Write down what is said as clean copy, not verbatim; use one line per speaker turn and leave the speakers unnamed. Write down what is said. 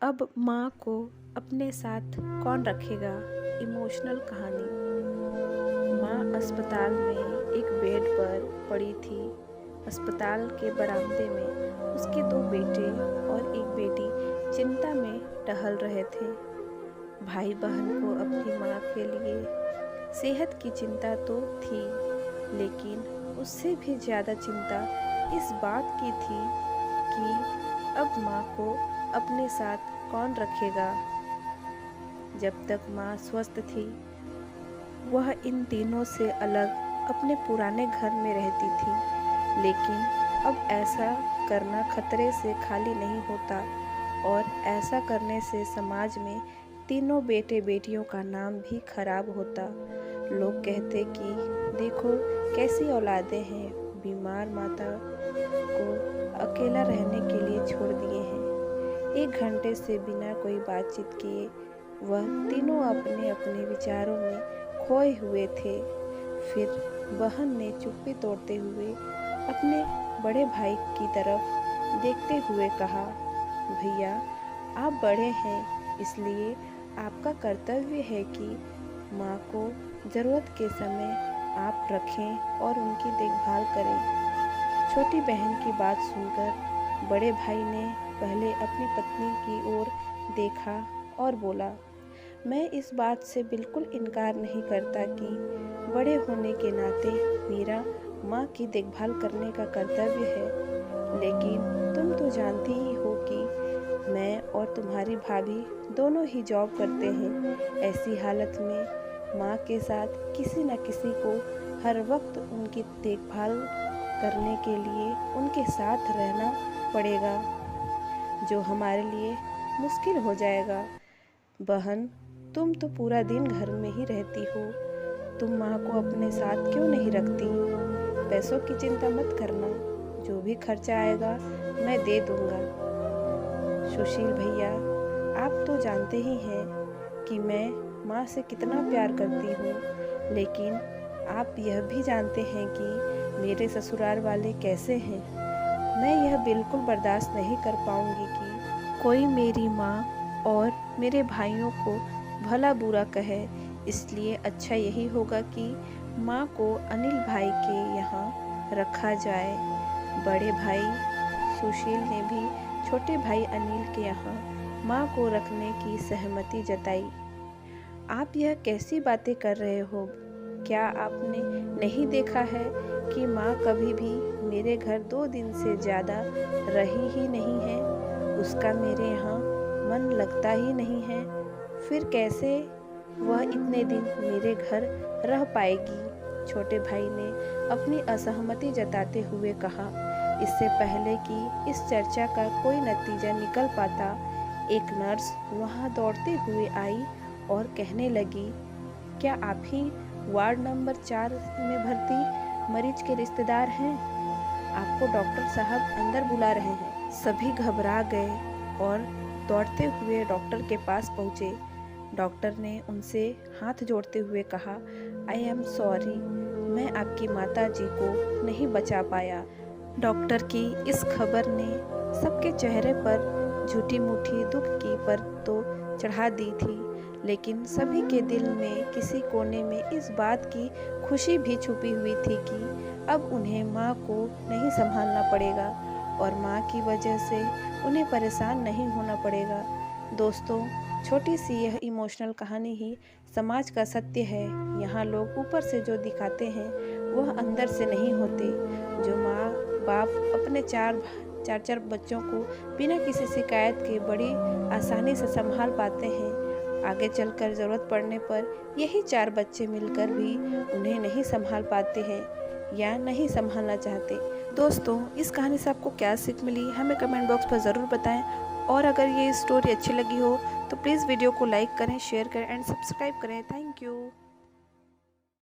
अब माँ को अपने साथ कौन रखेगा। इमोशनल कहानी। माँ अस्पताल में एक बेड पर पड़ी थी। अस्पताल के बरामदे में उसके 2 बेटे और एक बेटी चिंता में टहल रहे थे। भाई बहन को अपनी माँ के लिए सेहत की चिंता तो थी, लेकिन उससे भी ज़्यादा चिंता इस बात की थी कि अब माँ को अपने साथ कौन रखेगा। जब तक माँ स्वस्थ थी, वह इन तीनों से अलग अपने पुराने घर में रहती थी, लेकिन अब ऐसा करना खतरे से खाली नहीं होता और ऐसा करने से समाज में तीनों बेटे बेटियों का नाम भी खराब होता। लोग कहते कि देखो कैसी औलादें हैं, बीमार माता को अकेला रहने के लिए छोड़ दिए हैं। 1 घंटे से बिना कोई बातचीत किए वह तीनों अपने अपने विचारों में खोए हुए थे। फिर बहन ने चुप्पी तोड़ते हुए अपने बड़े भाई की तरफ देखते हुए कहा, भैया आप बड़े हैं, इसलिए आपका कर्तव्य है कि माँ को ज़रूरत के समय आप रखें और उनकी देखभाल करें। छोटी बहन की बात सुनकर बड़े भाई ने पहले अपनी पत्नी की ओर देखा और बोला, मैं इस बात से बिल्कुल इनकार नहीं करता कि बड़े होने के नाते मेरा माँ की देखभाल करने का कर्तव्य है, लेकिन तुम तो जानती ही हो कि मैं और तुम्हारी भाभी दोनों ही जॉब करते हैं। ऐसी हालत में माँ के साथ किसी न किसी को हर वक्त उनकी देखभाल करने के लिए उनके साथ रहना पड़ेगा, जो हमारे लिए मुश्किल हो जाएगा। बहन, तुम तो पूरा दिन घर में ही रहती हो, तुम माँ को अपने साथ क्यों नहीं रखती। पैसों की चिंता मत करना, जो भी खर्चा आएगा मैं दे दूँगा। सुशील भैया, आप तो जानते ही हैं कि मैं माँ से कितना प्यार करती हूँ, लेकिन आप यह भी जानते हैं कि मेरे ससुराल वाले कैसे हैं। मैं यह बिल्कुल बर्दाश्त नहीं कर पाऊँगी कि कोई मेरी माँ और मेरे भाइयों को भला बुरा कहे, इसलिए अच्छा यही होगा कि माँ को अनिल भाई के यहाँ रखा जाए। बड़े भाई सुशील ने भी छोटे भाई अनिल के यहाँ माँ को रखने की सहमति जताई। आप यह कैसी बातें कर रहे हो? क्या आपने नहीं देखा है कि माँ कभी भी मेरे घर 2 दिन से ज़्यादा रही ही नहीं है? उसका मेरे यहाँ मन लगता ही नहीं है, फिर कैसे वह इतने दिन मेरे घर रह पाएगी। छोटे भाई ने अपनी असहमति जताते हुए कहा। इससे पहले कि इस चर्चा का कोई नतीजा निकल पाता, एक नर्स वहाँ दौड़ते हुए आई और कहने लगी, क्या आप ही वार्ड नंबर 4 में भर्ती मरीज के रिश्तेदार हैं? आपको डॉक्टर साहब अंदर बुला रहे हैं। सभी घबरा गए और दौड़ते हुए डॉक्टर के पास पहुँचे। डॉक्टर ने उनसे हाथ जोड़ते हुए कहा, आई एम सॉरी, मैं आपकी माता जी को नहीं बचा पाया। डॉक्टर की इस खबर ने सबके चेहरे पर झूठी मूठी दुख की परत तो चढ़ा दी थी, लेकिन सभी के दिल में किसी कोने में इस बात की खुशी भी छुपी हुई थी कि अब उन्हें माँ को नहीं संभालना पड़ेगा और माँ की वजह से उन्हें परेशान नहीं होना पड़ेगा। दोस्तों, छोटी सी यह इमोशनल कहानी ही समाज का सत्य है। यहाँ लोग ऊपर से जो दिखाते हैं वह अंदर से नहीं होते। जो माँ बाप अपने चार बच्चों को बिना किसी शिकायत के बड़ी आसानी से संभाल पाते हैं, आगे चलकर ज़रूरत पड़ने पर यही 4 बच्चे मिलकर भी उन्हें नहीं संभाल पाते हैं या नहीं संभालना चाहते। दोस्तों, इस कहानी से आपको क्या सीख मिली हमें कमेंट बॉक्स पर ज़रूर बताएं, और अगर ये स्टोरी अच्छी लगी हो तो प्लीज़ वीडियो को लाइक करें, शेयर करें एंड सब्सक्राइब करें। Thank you.